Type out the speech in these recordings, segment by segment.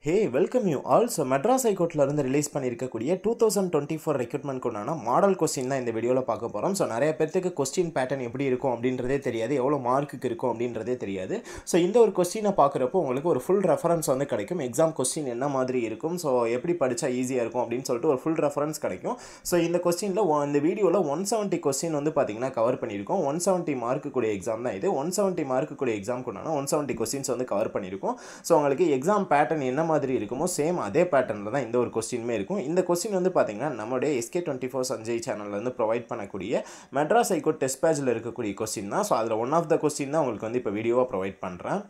Hey, welcome you all. So, Madras High Court ல இருந்து release பண்ணியிருக்கக்கூடிய 2024 ரெக்ரூட்மெண்ட் கொண்டான மாடல் கொஸ்டின் தான் இந்த வீடியோவில் பார்க்க போகிறோம். ஸோ நிறைய பேருக்கு கொஸ்டின் பேட்டர்ன் எப்படி இருக்கும் அப்படின்றதே தெரியாது, எவ்வளோ மார்க்குக்கு இருக்கும் அப்படின்றதே தெரியாது. ஸோ இந்த ஒரு கொஸ்டினை பார்க்குறப்போ உங்களுக்கு ஒரு ஃபுல் ரெஃபரன்ஸ் வந்து கிடைக்கும். எக்ஸாம் கொஸ்டின் என்ன மாதிரி இருக்கும், ஸோ எப்படி படித்தா ஈஸியாக இருக்கும் அப்படின்னு சொல்லிட்டு ஒரு ஃபுல் ரெஃபரன்ஸ் கிடைக்கும். ஸோ இந்த கொஸ்டினில் இந்த வீடியோவில் 170 கொஸ்டின் வந்து பார்த்தீங்கன்னா கவர் பண்ணியிருக்கோம். 170 மார்க்கு கூடிய எக்ஸாம் தான் இது. 170 மார்க்கு கூடிய எக்ஸாம் கொண்டான 170 கொஸ்டின்ஸ் வந்து கவர் பண்ணியிருக்கோம். ஸோ உங்களுக்கு எக்ஸாம் பேட்டர்ன் என்ன மாதிரி இருக்குமோ சேம் அதே பேட்டர்னில் தான் இந்த ஒரு கொஸ்டினுமே இருக்கும். இந்த கொஸ்டின் வந்து பார்த்தீங்கன்னா நம்மளுடைய SK24 சஞ்சய் சேனலில் வந்து ப்ரொவைட் பண்ணக்கூடிய மெட்ராஸ் ஹைகோர்ட் டெஸ்ட் பேஜில் இருக்கக்கூடிய கொஸ்டின் தான். ஸோ அதில் ஒன் ஆஃப் த கொஸ்டின் தான் உங்களுக்கு வந்து இப்போ வீடியோவாக ப்ரொவைட் பண்ணுறேன்.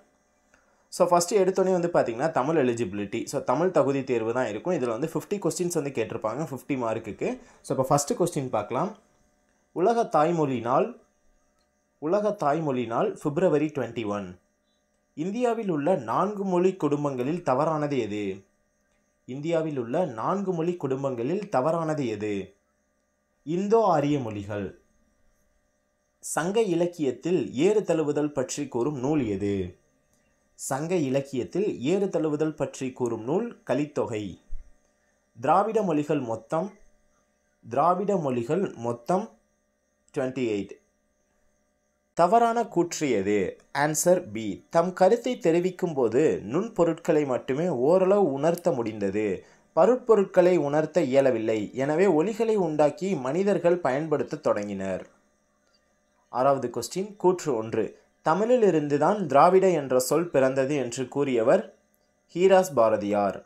ஸோ ஃபஸ்ட்டு எடுத்தோடனே வந்து பார்த்தீங்கன்னா தமிழ் எலிஜிபிலிட்டி, ஸோ தமிழ் தகுதி தேர்வு தான் இருக்கும். இதில் வந்து 50 கொஸ்டின்ஸ் வந்து கேட்டிருப்பாங்க 50 மார்க்குக்கு. ஸோ இப்போ ஃபஸ்ட்டு கொஸ்டின் பார்க்கலாம். உலக தாய்மொழி நாள் February 21. இந்தியாவில் உள்ள 4 மொழி குடும்பங்களில் தவறானது எது? இந்தியாவில் உள்ள 4 மொழி குடும்பங்களில் தவறானது எது? இந்தோ ஆரிய மொழிகள். சங்க இலக்கியத்தில் ஏறு தழுவுதல் பற்றி கூறும் நூல் எது? சங்க இலக்கியத்தில் ஏறு தழுவுதல் பற்றி கூறும் நூல் கலித்தொகை. திராவிட மொழிகள் மொத்தம் 28. தவறான கூற்று எது? Answer B. தம் கருத்தை தெரிவிக்கும் போது நுண்பொருட்களை மட்டுமே ஓரளவு உணர்த்த முடிந்தது, பருட்பொருட்களை உணர்த்த இயலவில்லை. எனவே ஒலிகளை உண்டாக்கி மனிதர்கள் பயன்படுத்த தொடங்கினர். 6வது கொஸ்டின். கூற்று 1. தமிழிலிருந்து தான் திராவிட என்ற சொல் பிறந்தது என்று கூறியவர் ஹீராஸ் பாரதியார்.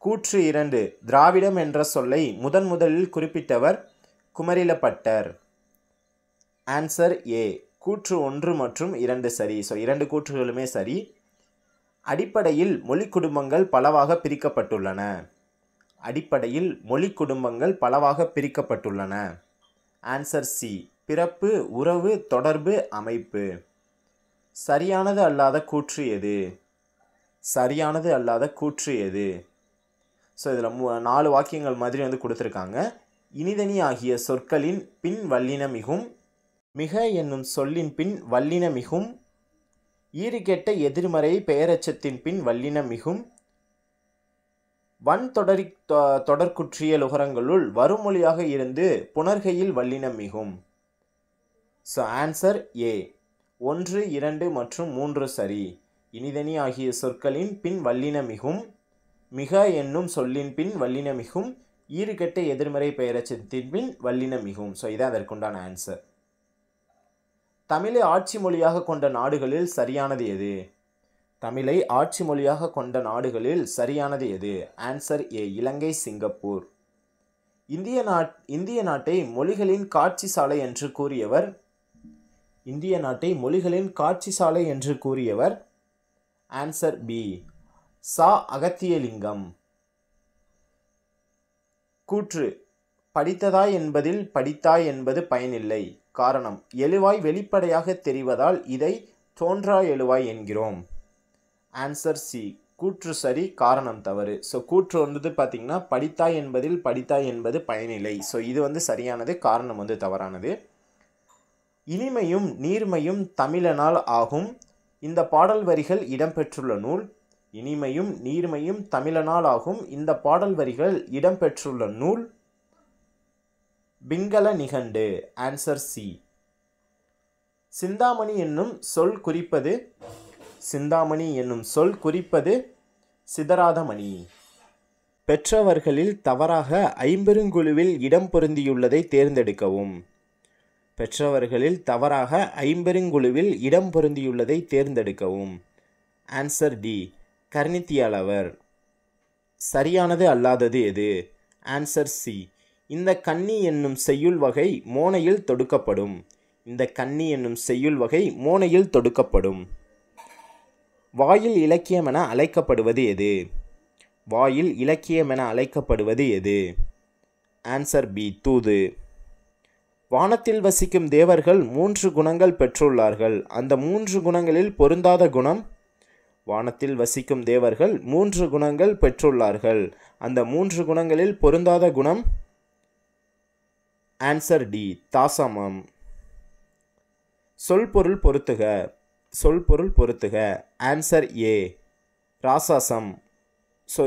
கூற்று 2. திராவிடம் என்ற சொல்லை முதலில் குறிப்பிட்டவர் குமரிலப்பட்டர். Answer A. கூற்று 1 மற்றும் 2 சரி. ஸோ 2 கூற்றுகளுமே சரி. அடிப்படையில் மொழி குடும்பங்கள் பலவாக பிரிக்கப்பட்டுள்ளன. Answer C. பிறப்பு, உறவு, தொடர்பு, அமைப்பு. சரியானது அல்லாத கூற்று எது? ஸோ இதில் 4 வாக்கியங்கள் மாதிரி வந்து கொடுத்துருக்காங்க. இனிதனி ஆகிய சொற்களின் பின் வல்லின மிகும், மிக என்னும் சொல்லின் பின் வல்லின மிகும், ஈறுகெட்ட எதிர்மறை பெயரச்சத்தின் பின் வல்லின மிகும், தொடர்குற்றிய லுகரங்களுள் வருமொழியாக இருந்து புணர்கையில் வல்லின மிகும். So answer A. 1, 2 மற்றும் 3 சரி. இனிதனி ஆகிய சொற்களின் பின் வல்லின மிகும், மிக என்னும் சொல்லின் பின் வல்லின மிகும், ஈறுகெட்ட எதிர்மறை பெயரச்சத்தின் பின் வல்லின மிகும். ஸோ இதான் அதற்குண்டான ஆன்சர். தமிழை ஆட்சி மொழியாக கொண்ட நாடுகளில் சரியானது எது? தமிழை ஆட்சி மொழியாக கொண்ட நாடுகளில் சரியானது எது? Answer A. Ilangai, Singapore. இந்திய நாட்டை மொழிகளின் காட்சி சாலை என்று கூறியவர் ஆன்சர் பி. சா. அகத்தியலிங்கம். கூற்று. படித்ததாய் என்பதில் படித்தாய் என்பது பயனில்லை. காரணம். எழுவாய் வெளிப்படையாக தெரிவதால் இதை தோன்றா எழுவாய் என்கிறோம். Answer C. கூற்று சரி, காரணம் தவறு. ஸோ கூற்று வந்து பார்த்தீங்கன்னா படித்தாய் என்பது பயனில்லை. ஸோ இது வந்து சரியானது, காரணம் வந்து தவறானது. இனிமையும் நீர்மையும் தமிழனால் ஆகும். இந்த பாடல் வரிகள் இடம்பெற்றுள்ள நூல். இனிமையும் நீர்மையும் தமிழனால் ஆகும். இந்த பாடல் வரிகள் இடம்பெற்றுள்ள நூல் பிங்கள நிகண்டு. Answer C. சிந்தாமணி என்னும் சொல் குறிப்பது சிதறாத மணி. பெற்றவர்களில் தவறாக ஐம்பெருங்குழுவில் இடம் பொருந்தியுள்ளதை தேர்ந்தெடுக்கவும். Answer D. கர்ணித்தியாலவர். சரியானது அல்லாதது எது? Answer C. இந்த கன்னி என்னும் செய்யுள் வகை மோனையில் தொடுக்கப்படும். வாயில் இலக்கியமென அழைக்கப்படுவது எது? Answer B. தூது. வானத்தில் வசிக்கும் தேவர்கள் 3 குணங்கள் பெற்றுள்ளார்கள். அந்த 3 குணங்களில் பொருந்தாத குணம்? வானத்தில் வசிக்கும் தேவர்கள் 3 குணங்கள் பெற்றுள்ளார்கள். அந்த 3 குணங்களில் பொருந்தாத குணம்? Answer D. தாசமம். சொல்பொருள் பொருத்துக. Answer A. ராசாசம். ஸோ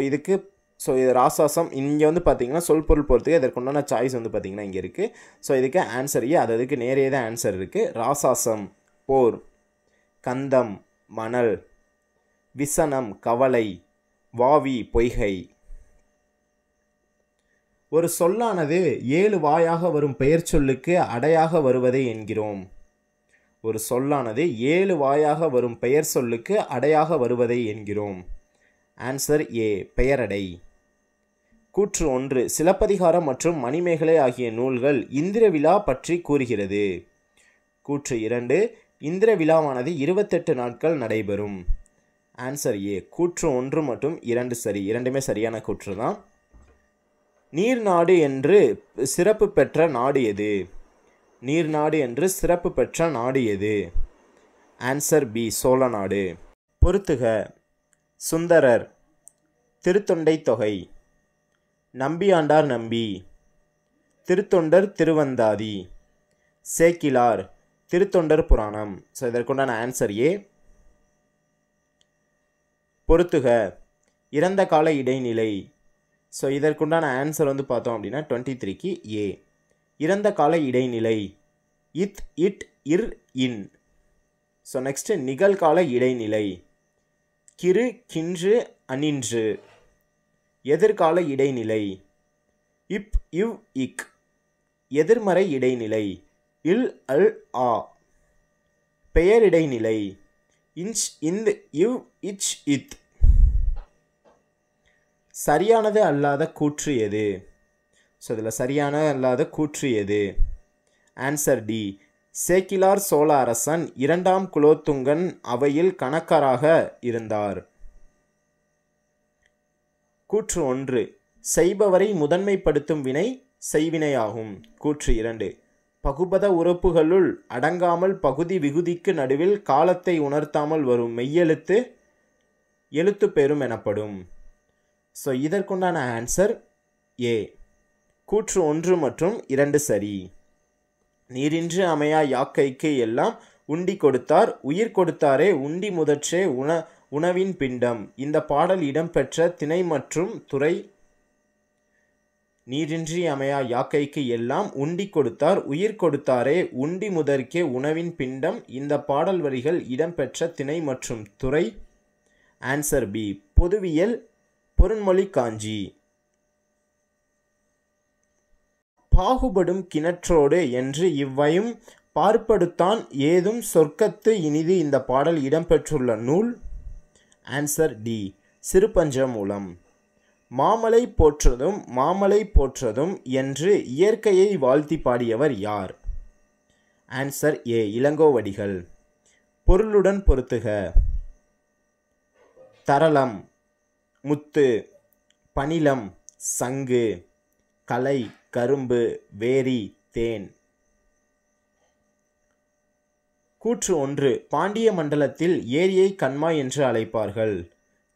இது ராசாசம். இங்கே வந்து பார்த்தீங்கன்னா சொல் பொருள் பொறுத்துக்கு இதற்குண்டான சாய்ஸ் வந்து பார்த்தீங்கன்னா இங்கே இருக்குது. ஸோ இதுக்கு ஆன்சர் அதுக்கு நேரே தான் ஆன்சர் இருக்குது. ராசாசம் போர், கந்தம் மணல், விசனம் கவலை, வாவி பொய்கை. ஒரு சொல்லானது 7 வாயாக வரும் பெயர் சொல்லுக்கு அடையாக வருவதை என்கிறோம். ஒரு சொல்லானது 7 வாயாக வரும் பெயர் சொல்லுக்கு அடையாக வருவதை என்கிறோம். ஆன்சர் ஏ, பெயரடை. கூற்று 1, சிலப்பதிகாரம் மற்றும் மணிமேகலை ஆகிய நூல்கள் இந்திர விழா பற்றி கூறுகிறது. கூற்று 2, இந்திர விழாவானது 28 நாட்கள் நடைபெறும். ஆன்சர் ஏ, கூற்று 1 மற்றும் 2 சரி, இரண்டுமே சரியான கூற்று தான். நீர்நாடு என்று சிறப்பு பெற்ற நாடு எது? நீர்நாடு என்று சிறப்பு பெற்ற நாடு எது? ஆன்சர் பி, சோழ நாடு. பொறுத்துக. சுந்தரர், திருத்தொண்டை தொகை, நம்பியாண்டார் நம்பி, திருத்தொண்டர் திருவந்தாதி, சேக்கிலார், திருத்தொண்டர் புராணம். ஸோ இதற்குண்டான ஆன்சர் ஏ. பொறுத்துக. இறந்த கால இடைநிலை. ஸோ இதற்குண்டான ஆன்சர் வந்து பார்த்தோம் அப்படின்னா 23க்கு ஏ, இறந்த கால இடைநிலை. இத், இட், இர், இன். ஸோ நெக்ஸ்ட் நிகழ்கால இடைநிலை. கிரு, கின்று, அனின்று. எதிர்கால இடைநிலை. இப், இவ், இக். எதிர்மறை இடைநிலை. இல், அல், ஆ. பெயர் இடைநிலை. இன்ச், இந்த், இவ், இச், இத். சரியானது அல்லாத கூற்று எது? ஸோ இதில் சரியான அல்லாத கூற்று எது? ஆன்சர் டி, சேக்கிலார் சோழ அரசன் 2ஆம் குலோத்துங்கன் அவையில் கணக்கராக இருந்தார். கூற்று 1, செய்பவரை முதன்மைப்படுத்தும் வினை செய்வினையாகும். கூற்று 2, பகுபத உறுப்புகளுள் அடங்காமல் பகுதி விகுதிக்கு நடுவில் காலத்தை உணர்த்தாமல் வரும் மெய்யெழுத்து எழுத்து பெறும் எனப்படும். ஸோ இதற்குண்டான ஆன்சர் ஏ, கூற்று 1 மற்றும் 2 சரி. நீரின்றி அமையா யாக்கைக்கு எல்லாம் உண்டி கொடுத்தார், உயிர் கொடுத்தாரே உண்டி முதற்றே உணவின் பிண்டம். இந்த பாடல் இடம்பெற்ற திணை மற்றும் துறை. நீரின்றி அமையா யாக்கைக்கு எல்லாம் உண்டி கொடுத்தார், உயிர் கொடுத்தாரே உண்டி முதற்கே உணவின் பிண்டம். இந்த பாடல் வரிகள் இடம்பெற்ற திணை மற்றும் துறை. ஆன்சர் பி, பொதுவியல் பொருண்மொழி காஞ்சி. பாகுபடும் கிணற்றோடு என்று இவ்வையும் பார்ப்படுத்தான் ஏதும் சொர்க்கத்து இனிது. இந்த பாடல் இடம்பெற்றுள்ள நூல். Answer D, Sirupanchamoolam. மாமலை போற்றதும் மாமலை போற்றதும் என்று இயற்கையை வாழ்த்தி பாடியவர் யார்? Answer A, Ilango Adigal. பொருளுடன் பொருத்துக. தரளம், முத்து, பனிலம், சங்கு, கலை, கரும்பு, வேரி, தேன். கூற்று 1, பாண்டிய மண்டலத்தில் ஏரியை கண்மாய் என்று அழைப்பார்கள்.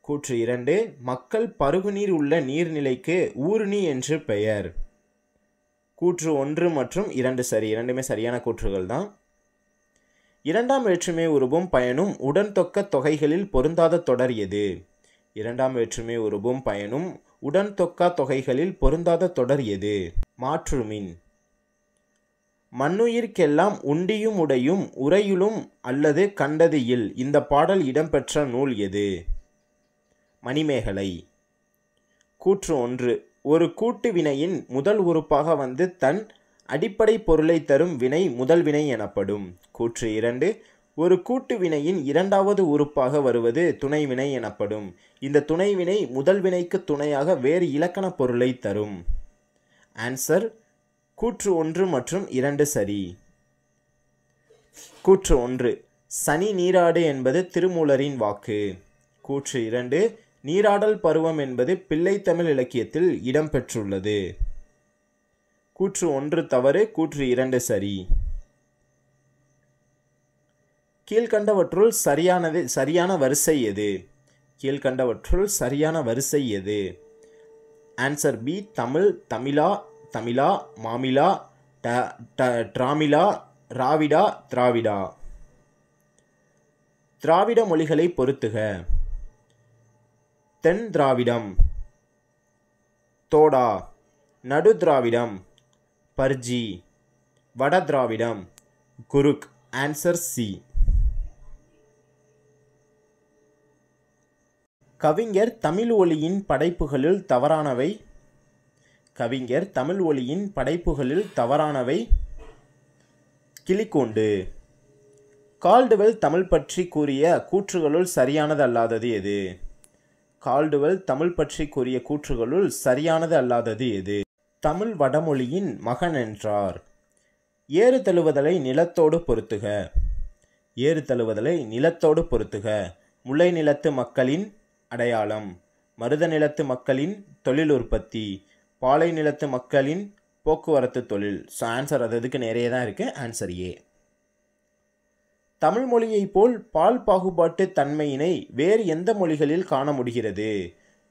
கூற்று 2, மக்கள் பருகுநீர் உள்ள நீர்நிலைக்கு ஊருணி என்று பெயர். கூற்று 1 மற்றும் 2 சரி, இரண்டுமே சரியான கூற்றுகள் தான். 2ஆம் வேற்றுமை உருபும் பயனும் உடன் தொக்க தொகைகளில் பொருந்தாத தொடர் எது? 2ஆம் வேற்றுமை உருபும் பயனும் உடன் தொக்கா தொகைகளில் பொருந்தாத தொடர் எது? மாற்றுமின். மண்ணுயிர்க்கெல்லாம் உண்டியும் உடையும் உரையுளும் அல்லது கண்டது இல். இந்த பாடல் இடம்பெற்ற நூல் எது? மணிமேகலை. கூற்று 1, ஒரு கூட்டு வினையின் முதல் உறுப்பாக வந்து தன் அடிப்படை பொருளை தரும் வினை முதல் வினை எனப்படும். கூற்று 2, ஒரு கூட்டு வினையின் 2வது உறுப்பாக வருவது துணைவினை எனப்படும். இந்த துணைவினை முதல் வினைக்கு துணையாக வேறு இலக்கண பொருளை தரும். ஆன்சர் கூற்று 1 மற்றும் 2 சரி. கூற்று 1, சனி நீராடு என்பது திருமூலரின் வாக்கு. கூற்று 2, நீராடல் பருவம் என்பது பிள்ளைத்தமிழ் இலக்கியத்தில் இடம்பெற்றுள்ளது. கூற்று 1 தவறு, கூற்று 2 சரி. கீழ்கண்டவற்றுள் சரியான வரிசை எது? கீழ்கண்டவற்றுள் சரியான வரிசை எது? ஆன்சர் பி, தமிழ், தமிழா, தமிழா, மாமிலா, டிராமிலா, ராவிடா, திராவிடா. திராவிட மொழிகளை பொறுத்துக. தென் திராவிடம் தோடா, நடு திராவிடம் பர்ஜி, வட திராவிடம் குருக். Answer C. கவிஞர் தமிழ் ஒலியின் படைப்புகளில் தவறானவை. கவிஞர் தமிழ் ஒலியின் படைப்புகளில் தவறானவை. கிளிக்கூண்டு. கால்டுவெல் தமிழ் பற்றி கூறிய கூற்றுகளுள் சரியானது அல்லாதது எது? கால்டுவெல் தமிழ் பற்றி கூறிய கூற்றுகளுள் சரியானது அல்லாதது எது? தமிழ் வடமொழியின் மகன் என்றார். ஏறு தழுவுதலை நிலத்தோடு பொருத்துக. ஏறு தழுவுதலை நிலத்தோடு பொருத்துக. முல்லை நிலத்து மக்களின் அடையாளம், மருத நிலத்து மக்களின் தொழில் உற்பத்தி, பாலை நிலத்து மக்களின் போக்குவரத்து தொழில். ஸோ ஆன்சர் அதுக்கு நிறைய தான் இருக்குது. Answer A. தமிழ் மொழியை போல் பால் பாகுபாட்டு தன்மையினை வேறு எந்த மொழிகளில் காண முடிகிறது?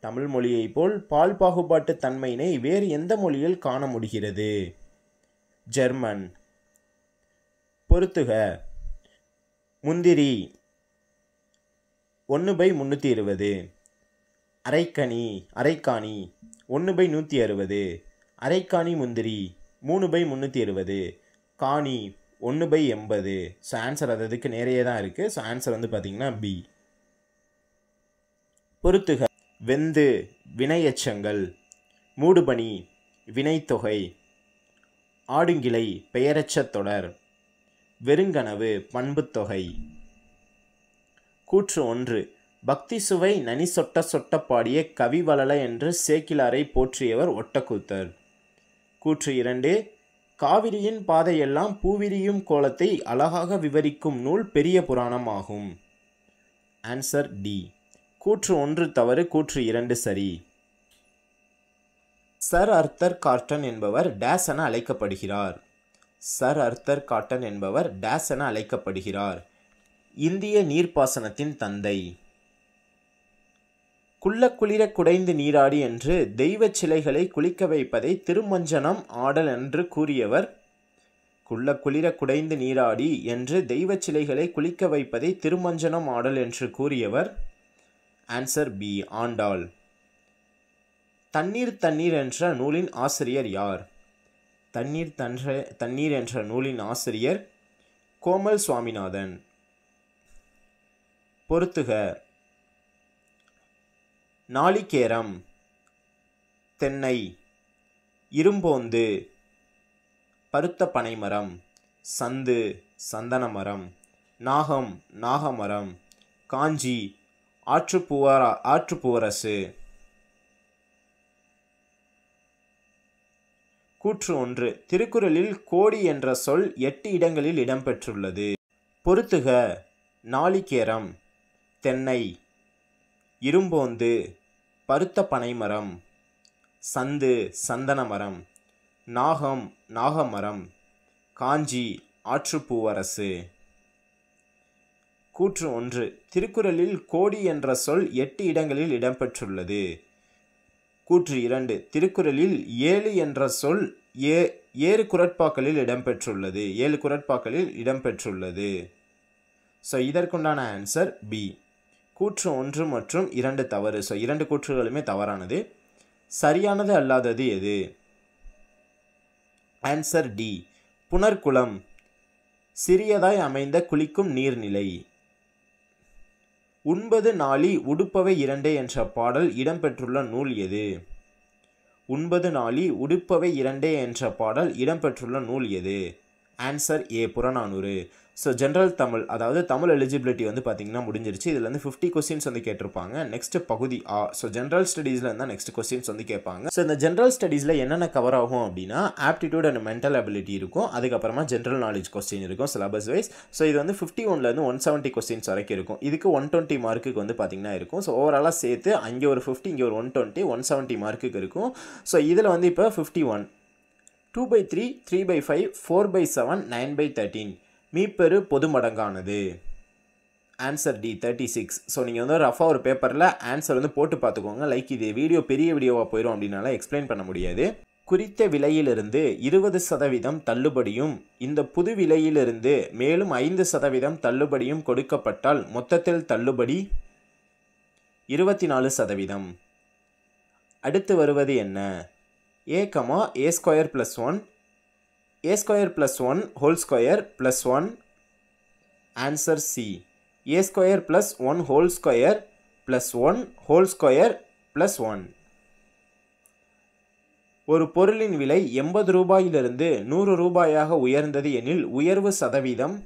தமிழ் மொழியை போல் பால் பாகுபாட்டு தன்மையினை வேறு எந்த மொழியில் காண முடிகிறது? ஜெர்மன். பொருத்துக. முந்திரி 1/320, அரைக்காணி 1/160, அரைக்காணி முந்திரி 3/320, காணி 1/80. ஸோ ஆன்சர் அதுக்கு நிறைய தான் இருக்குது. ஸோ ஆன்சர் பார்த்தீங்கன்னா பி. பொருத்துக. வெந்து வினையெச்சங்கள், மூடுபனி வினைத்தொகை, ஆடுங்கிளை பெயரச்ச தொடர், வெறுங்கனவு பண்புத்தொகை. கூற்று 1. பக்தி சுவை நனி சொட்ட சொட்ட பாடிய கவி வளல என்று சேக்கிலாரை போற்றியவர் ஒட்டக்கூத்தர். கூற்று 2. காவிரியின் பாதையெல்லாம் பூவிரியும் கோலத்தை அழகாக விவரிக்கும் நூல் பெரிய புராணம் ஆகும். Answer D. கூற்று 1 தவறு, கூற்று 2 சரி. சர் ஆர்தர் காட்டன் என்பவர் டேஸ் என அழைக்கப்படுகிறார். சர் ஆர்தர் காட்டன் என்பவர் டேஸ் என அழைக்கப்படுகிறார். இந்திய நீர்ப்பாசனத்தின் தந்தை. குளிர குடைந்து நீராடி என்று தெய்வ சிலைகளை குளிக்க வைப்பதை திருமஞ்சனம் ஆடல் என்று கூறியவர். குளிர குடைந்து நீராடி என்று தெய்வ சிலைகளை குளிக்க வைப்பதை திருமஞ்சனம் ஆடல் என்று கூறியவர். Answer B. ஆண்டாள். தண்ணீர் என்ற நூலின் ஆசிரியர் யார்? தண்ணீர் என்ற நூலின் ஆசிரியர் கோமல் சுவாமிநாதன். பொருத்துக. நாளிகேரம், தென்னை, இரும்போந்து, பருத்த பனைமரம், சந்து சந்தனமரம், நாகம் நாகமரம், காஞ்சி ஆற்றுப்பூவரசு. கூற்று 1. திருக்குறளில் கோடி என்ற சொல் 8 இடங்களில் இடம்பெற்றுள்ளது. பொருத்துக. நாளிகேரம், தென்னை, இரும்போந்து, பருத்த பனைமரம், சந்து சந்தனமரம், நாகம் நாகமரம், காஞ்சி ஆற்றுப்பூவரசு. கூற்று 1. திருக்குறளில் கோடி என்ற சொல் 8 இடங்களில் இடம்பெற்றுள்ளது. கூற்று 2. திருக்குறளில் 7 என்ற சொல் 7 குறட்பாக்களில் இடம்பெற்றுள்ளது. 7 குறட்பாக்களில் இடம்பெற்றுள்ளது. ஸோ இதற்குண்டான ஆன்சர் பி. கூற்று 1 மற்றும் 2 தவறு. ஸோ 2 கூற்றுகளுமே தவறானது. சரியானது அல்லாதது எது? Answer D. புனர்குளம், சிறியதாய் அமைந்த குளிக்கும் நீர்நிலை. உண்பது நாளி உடுப்பவை இரண்டே என்ற பாடல் இடம்பெற்றுள்ள நூல் எது? உண்பது நாளி உடுப்பவை இரண்டே என்ற பாடல் இடம்பெற்றுள்ள நூல் எது? Answer A. Purananuru. So general Tamil, அதாவது தமிழ் எலிஜிபிலிட்டி பார்த்தீங்கன்னா முடிஞ்சிருச்சு. இதில் 50 கொஸ்டின்ஸ் கேட்டிருப்பாங்க. நெக்ஸ்ட் பகுதி ஆ. ஸோ ஜென்ரல் ஸ்டடீஸில் இருந்தால் நெக்ஸ்ட் கொஸ்டின்ஸ் கேட்பாங்க. ஸோ இந்த ஜென்ரல் ஸ்டடீஸில் என்னென்ன கவர் ஆகும் அப்படின்னா ஆப்டிடியூட் அண்ட் மென்டல் அபிலிட்டி இருக்கும். அதுக்கப்புறமா ஜென்ரல் நாலேஜ் கொஸ்டின் இருக்கும் சிலபஸ் வைஸ். ஸோ இது 51லேருந்து 170 கொஸ்டின்ஸ் வரைக்கும் இருக்கும். இதுக்கு 120 மார்க்குக்கு பார்த்தீங்கன்னா இருக்கும். ஸோ ஓவராலாக சேர்த்து அங்கே ஒரு 50, இங்கே ஒரு 120, 170 மார்க்குக்கு இருக்கும். ஸோ இதில் இப்போ 51, 2/3, 3/5, 4/7, 9/13 மீப்பெரு பொது மடங்கானது. Answer D. 36. ஸோ நீங்கள் ரஃபாக ஒரு பேப்பரில் ஆன்சர் போட்டு பார்த்துக்கோங்க. லைக் இது வீடியோ பெரிய வீடியோவாக போயிடும் அப்படின்னால எக்ஸ்பிளைன் பண்ண முடியாது. குறித்த விலையிலிருந்து 20% தள்ளுபடியும் இந்த புது விலையிலிருந்து மேலும் 5% தள்ளுபடியும் கொடுக்கப்பட்டால் மொத்தத்தில் தள்ளுபடி 24%. அடுத்து வருவது என்ன? a, a square plus 1, a square plus 1 whole square plus 1. Answer C. a square plus 1 whole square plus 1 whole square plus 1. ஒரு பொருளின் விலை 80 ரூபாயிலிருந்து 100 ரூபாயாக உயர்ந்தது எனில் உயர்வு சதவீதம்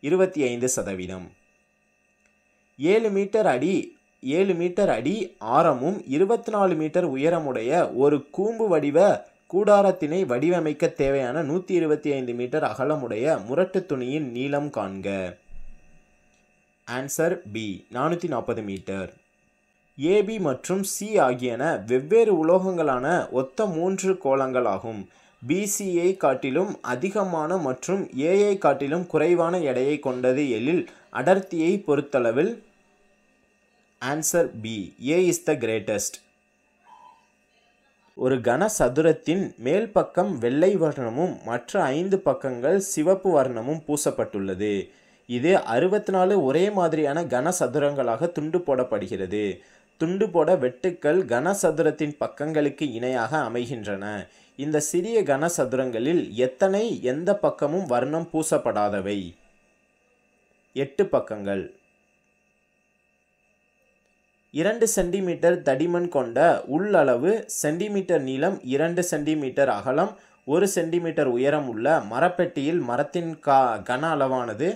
25%. 7 மீட்டர் அடி ஆரமும் 24 மீட்டர் உயரமுடைய ஒரு கூம்பு வடிவ கூடாரத்தினை வடிவமைக்க தேவையான 125 மீட்டர் அகலமுடைய முரட்டு துணியின் நீளம் காண்க. Answer B 440 metre. ஏபி மற்றும் சி ஆகியன வெவ்வேறு உலோகங்களான ஒத்த 3 கோளங்கள் ஆகும். பிசியை காட்டிலும் அதிகமான மற்றும் ஏஐ காட்டிலும் குறைவான எடையை கொண்டது எனில் அடர்த்தியை பொறுத்தளவில். Answer B A is the greatest. ஒரு கனசதுரத்தின் மேல் பக்கம் வெள்ளை வர்ணமும் மற்ற 5 பக்கங்கள் சிவப்பு வர்ணமும் பூசப்பட்டுள்ளது. இது 64 ஒரே மாதிரியான கனசதுரங்களாக துண்டு போடப்படுகிறது. துண்டு போட வெட்டுக்கள் கனசதுரத்தின் பக்கங்களுக்கு இணையாக அமைகின்றன. இந்த சிறிய கனசதுரங்களில் எத்தனை எந்த பக்கமும் வர்ணம் பூசப்படாதவை? 8 பக்கங்கள். 2 சென்டிமீட்டர் தடிமன் கொண்ட உள்ளளவு சென்டிமீட்டர் நீளம் 2 சென்டிமீட்டர் அகலம் 1 சென்டிமீட்டர் உயரம் உள்ள மரப்பெட்டியில் மரத்தின் கன அளவானது.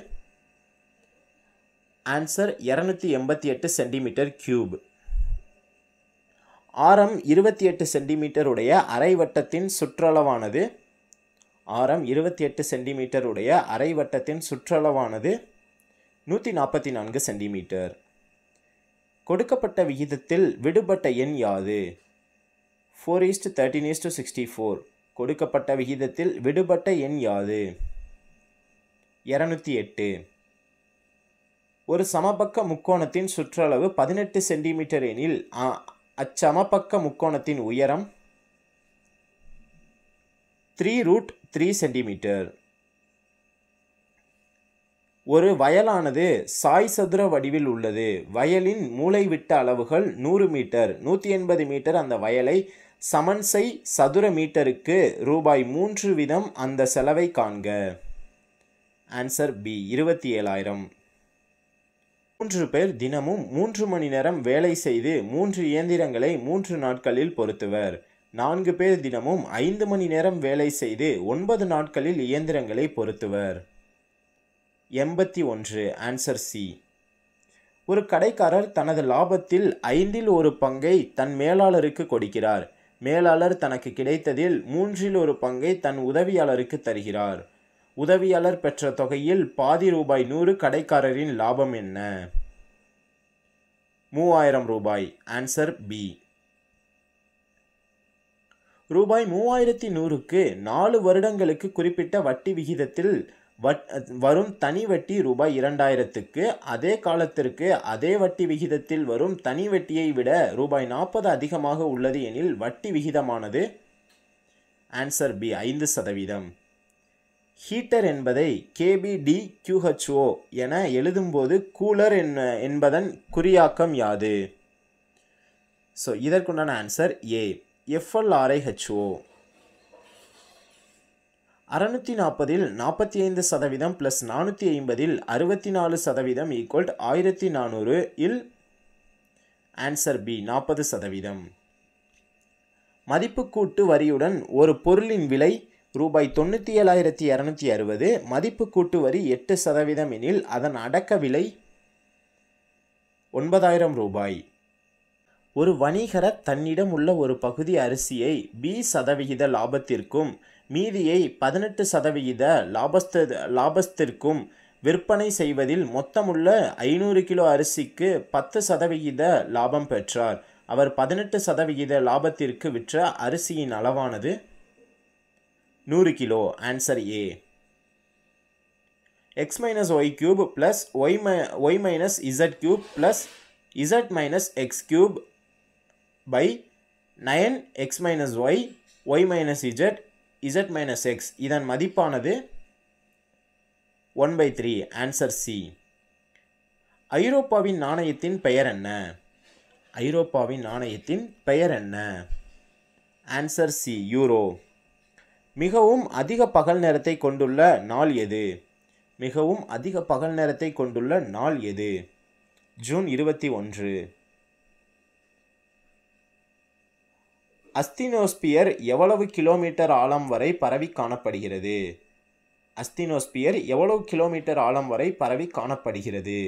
Answer 288 centimetre cube. ஆரம் 28 சென்டிமீட்டர் உடைய அரைவட்டத்தின் சுற்றளவானது. ஆரம் 28 சென்டிமீட்டர் உடைய அரைவட்டத்தின் சுற்றளவானது 144 சென்டிமீட்டர். கொடுக்கப்பட்ட விகிதத்தில் விடுபட்ட எண் யாது? 4:13:64. கொடுக்கப்பட்ட விகிதத்தில் விடுபட்ட எண் யாது? 208. ஒரு சமபக்க முக்கோணத்தின் சுற்றளவு 18 சென்டிமீட்டர் எனில் அச்சமபக்க முக்கோணத்தின் உயரம் 3√3 சென்டிமீட்டர். ஒரு வயலானது சாய் சதுர வடிவில் உள்ளது. வயலின் மூலைவிட்ட அளவுகள் 100 மீட்டர். 180 மீட்டர் அந்த வயலை சமன்சை சதுர மீட்டருக்கு ரூபாய் 3 வீதம் அந்த செலவை காண்க. Answer B 27,000. 3 பேர் தினமும் 3 மணி நேரம் வேலை செய்து 3 இயந்திரங்களை 3 நாட்களில் பொருத்துவர். 4 பேர் தினமும் 5 மணி நேரம் வேலை செய்து 9 நாட்களில் இயந்திரங்களை பொருத்துவர். 81. Answer C. ஒரு கடைக்காரர் தனது லாபத்தில் 1/5 பங்கை தன் மேலாளருக்கு கொடுக்கிறார். மேலாளர் தனக்கு கிடைத்ததில் 1/3 பங்கை தன் உதவியாளருக்கு தருகிறார். உதவியாளர் பெற்ற தொகையில் பாதி ரூபாய் 100. கடைக்காரரின் லாபம் என்ன? 3000 ரூபாய். Answer B. ரூபாய் 3100க்கு 4 வருடங்களுக்கு குறிப்பிட்ட வட்டி விகிதத்தில் வரும் தனி வட்டி ரூபாய் 2000க்கு அதே காலத்திற்கு அதே வட்டி விகிதத்தில் வரும் தனி வட்டியை விட ரூபாய் 40 அதிகமாக உள்ளது எனில் வட்டி விகிதமானது. Answer B 5%. ஹீட்டர் என்பதை KBDQHO என எழுதும்போது கூலர் என்பதன் குறியாக்கம் யாது? ஸோ இதற்குண்டான ஆன்சர் ஏ FLRIHO. 640இல் 45% + 450இல் 64% = 1400 இல். Answer B 40%. மதிப்பு கூட்டு வரியுடன் ஒரு பொருளின் விலை ரூபாய் 97,260. மதிப்பு கூட்டு வரி 8% எனில் அதன் அடக்க விலை 9,000 ரூபாய். ஒரு வணிகர் தன்னிடம் உள்ள ஒரு பகுதி அரிசியை B% லாபத்திற்கும் மீதியை 18% லாபத்திற்கும் விற்பனை செய்வதில் மொத்தமுள்ள 500 கிலோ அரிசிக்கு 10% லாபம் பெற்றார். அவர் 18% லாபத்திற்கு விற்ற அரிசியின் அளவானது 100 kilo. Answer A. x - y³ + y - z³ + z - x³ / 9x - y y - z z - x இதன் மதிப்பானது 1/3. Answer C. ஐரோப்பாவின் நாணயத்தின் பெயர் என்ன? ஐரோப்பாவின் நாணயத்தின் பெயர் என்ன? Answer C, euro. மிகவும் அதிக பகல் நேரத்தை கொண்டுள்ள நாள் எது? மிகவும் அதிக பகல் நேரத்தை கொண்டுள்ள நாள் எது? ஜூன் 21. அஸ்தினோஸ்பியர் எவ்வளவு கிலோமீட்டர் ஆழம் வரை பரவி காணப்படுகிறது? அஸ்தினோஸ்பியர் எவ்வளவு கிலோமீட்டர் ஆழம் வரை பரவி காணப்படுகிறது?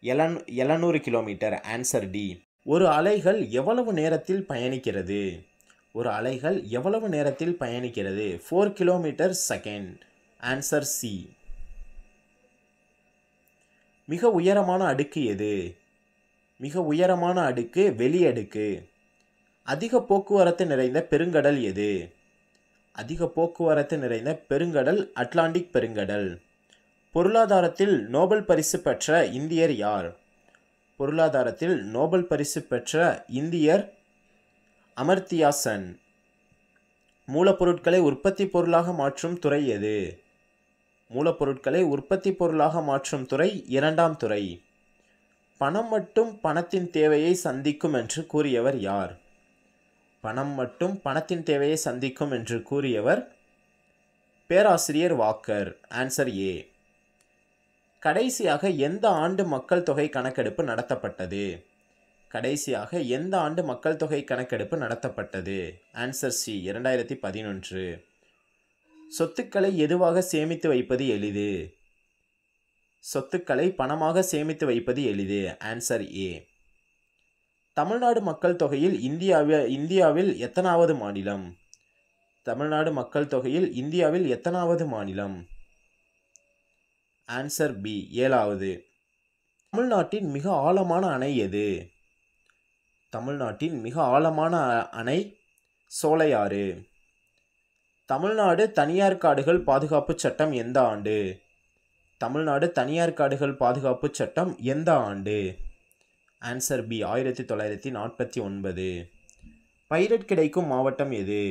700 கிலோமீட்டர். Answer D. ஒரு அலைகள் எவ்வளவு நேரத்தில் பயணிக்கிறது? ஒரு அலைகள் எவ்வளவு நேரத்தில் பயணிக்கிறது? 4 கிலோமீட்டர் செகண்ட். Answer C. மிக உயரமான அடுக்கு எது? மிக உயரமான அடுக்கு வெளி அடுக்கு. அதிக போக்குவரத்து நிறைந்த பெருங்கடல் எது? அதிக போக்குவரத்து நிறைந்த பெருங்கடல் அட்லாண்டிக் பெருங்கடல். பொருளாதாரத்தில் நோபல் பரிசு பெற்ற இந்தியர் யார்? பொருளாதாரத்தில் நோபல் பரிசு பெற்ற இந்தியர் அமர்த்தியா சென். மூலப்பொருட்களை உற்பத்தி பொருளாக மாற்றும் துறை எது? மூலப்பொருட்களை உற்பத்தி பொருளாக மாற்றும் துறை 2ஆம் துறை. பணம் மட்டும் பணத்தின் தேவையை சந்திக்கும் என்று கூறியவர் யார்? பணம் மட்டும் பணத்தின் தேவையை சந்திக்கும் என்று கூறியவர் பேராசிரியர் வாக்கர். Answer A. கடைசியாக எந்த ஆண்டு மக்கள் தொகை கணக்கெடுப்பு நடத்தப்பட்டது? கடைசியாக எந்த ஆண்டு மக்கள் தொகை கணக்கெடுப்பு நடத்தப்பட்டது? Answer C, 2011. சொத்துக்களை எதுவாக சேமித்து வைப்பது எளிது? சொத்துக்களை பணமாக சேமித்து வைப்பது எளிது. Answer A. தமிழ்நாடு மக்கள் தொகையில் இந்தியாவில் எத்தனாவது மாநிலம்? தமிழ்நாடு மக்கள் தொகையில் இந்தியாவில் எத்தனாவது மாநிலம்? ஆன்சர் பி, 7வது. தமிழ்நாட்டின் மிக ஆழமான அணை எது? தமிழ்நாட்டின் மிக ஆழமான அணை சோலையாறு. தமிழ்நாடு தனியார் காடுகள் பாதுகாப்பு சட்டம் எந்த ஆண்டு? தமிழ்நாடு தனியார் காடுகள் பாதுகாப்பு சட்டம் எந்த ஆண்டு? Answer B, 1949. பைரட் கிடைக்கும் மாவட்டம் எது?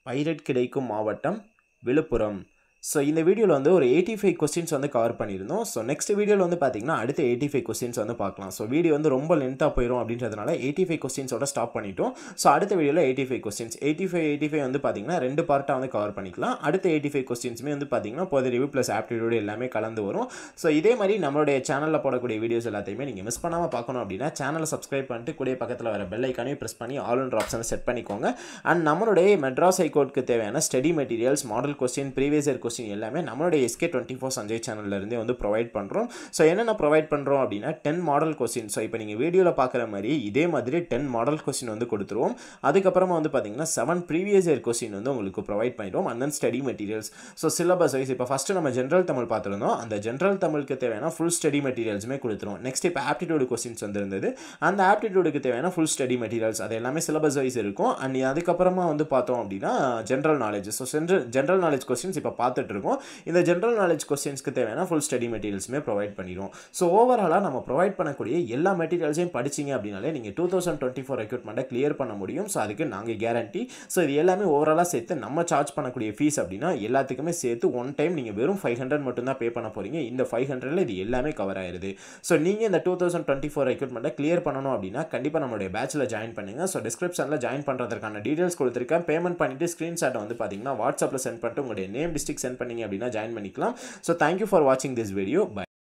பைரட் கிடைக்கும் மாவட்டம் விழுப்புரம். ஸோ இந்த வீடியோவில் வந்து ஒரு 85 கொஸ்டின்ஸ் வந்து கவர் பண்ணியிருந்தோம். ஸோ நெக்ஸ்ட் வீடியோவில் வந்து பார்த்தீங்கன்னா அடுத்த 85 கொஸ்டின்ஸ் வந்து பார்க்கலாம். ஸோ வீடியோ வந்து ரொம்ப லென்த்தாக போயிடும் அப்படின்றதுனால 85 கொஸ்டின்ஸோட ஸ்டாப் பண்ணிட்டோம். ஸோ அடுத்த வீடியோவில் 85 கொஸ்டின்ஸ் 85 வந்து பார்த்தீங்கன்னா 2 பார்ட்டாக வந்து கவர் பண்ணிக்கலாம். அடுத்த 85 கொஸ்டின்ஸுமே வந்து பார்த்தீங்கன்னா பொது ரிவ்யூ ப்ளஸ் ஆப்டிடியூட் எல்லாமே கலந்து வரும். ஸோ இதே மாதிரி நம்மளுடைய சேனலில் போடக்கூடிய வீடியோஸ் எல்லாத்தையுமே நீங்கள் மிஸ் பண்ணாமல் பார்க்கணும் அப்படின்னா சேனலை சப்ஸ்கிரைப் பண்ணிட்டு கூட பக்கத்தில் வர பெல் ஐக்கானே ப்ரெஸ் பண்ணி ஆல் ஆப்ஷனை செட் பண்ணிக்கோங்க. அண்ட் நம்மளுடைய மெட்ராஸ் ஹைகோர்ட்டுக்கு தேவையான study materials, model question, previous year எல்லாமே நம்மளுடைய SK24 சஞ்சய் சேனல்ல இருந்தே வந்து ப்ரொவைட் பண்றோம். ஸோ என்னென்ன ப்ரொவைட் பண்றோம் அப்படின்னா 10 மாடல் கொஸ்டின். ஸோ இப்போ நீங்கள் வீடியோவில் பார்க்குற மாதிரி இதே மாதிரி 10 மாடல் கொஸ்டின் வந்து கொடுத்துருவோம். அதுக்கப்புறமா வந்து பார்த்தீங்கன்னா 7 ப்ரீவியஸ் இயர் கொஸ்டின் வந்து உங்களுக்கு ப்ரொவைட் பண்ணிடுவோம். And then study materials. So syllabus wise இப்போ ஃபஸ்ட்டு நம்ம ஜென்ரல் தமிழ் பார்த்துருந்தோம். அந்த ஜென்ரல் தமிழுக்கு தேவையான ஃபுல் ஸ்டடி மெட்டீரியல்ஸுமே கொடுத்துருவோம். நெக்ஸ்ட் இப்போ ஆப்டிடியூட் கொஸ்டின்ஸ் வந்துருந்தது. அந்த ஆப்டிடியூடுக்கு தேவையான ஃபுல் ஸ்டடி மெட்டீரியல்ஸ் அது எல்லாமே சிலபஸ் வைஸ் இருக்கும். அண்ட் அதுக்கப்புறமா வந்து பார்த்தோம் அப்படின்னா general knowledge. So general knowledge questions இப்போ பார்த்துட்டு இருக்கோம். இந்த ஜென்ரல் நாலேஜ் கொஸ்டின்ஸ்க்கு தேவையான ஃபுல் ஸ்டடி மெட்டீரியல்ஸுமே ப்ரொவைட் பண்ணிடுவோம். ஸோ ஓவராலாக நம்ம ப்ரொவைட் பண்ணக்கூடிய எல்லா மெட்டீரியல்ஸையும் படிச்சிங்க அப்படின்னாலே நீங்கள் 2024 ரெக்ரூட்மெண்ட்டை கிளியர் பண்ண முடியும். ஸோ அதுக்கு நாங்கள் கேரண்டி. ஸோ இது எல்லாமே ஓவராலாக சேர்த்து நம்ம சார்ஜ் பண்ணக்கூடிய ஃபீஸ் அப்படின்னா எல்லாத்துக்குமே சேர்த்து ஒன் டைம் நீங்கள் வெறும் 500 மட்டும்தான் பே பண்ண போகிறீங்க. இந்த 500ல் இது எல்லாமே கவர் ஆயிருது. ஸோ நீங்கள் இந்த 2024 ரெக்ரூட்மெண்ட்டை கிளியர் பண்ணணும் அப்படின்னா கண்டிப்பாக நம்மளுடைய பேட்சில் ஜாயின் பண்ணுங்கள். ஸோ டிஸ்கிரிப்ஷனில் ஜாயின் பண்ணுறதுக்கான டீடைல்ஸ் கொடுத்துருக்கேன். பேமெண்ட் பண்ணிவிட்டு ஸ்க்ரீன்ஷாட்டை வந்து பார்த்தீங்கன்னா வாட்ஸ்அப்பில் சென்ட் பண்ணிட்டு உங்களுடைய நேம், டிஸ்ட்ரிக்ட் சென்ட் பண்ணிங்க அப்படின்னா ஜாயின் பண்ணிக்கலாம். So thank you for watching this video. Bye.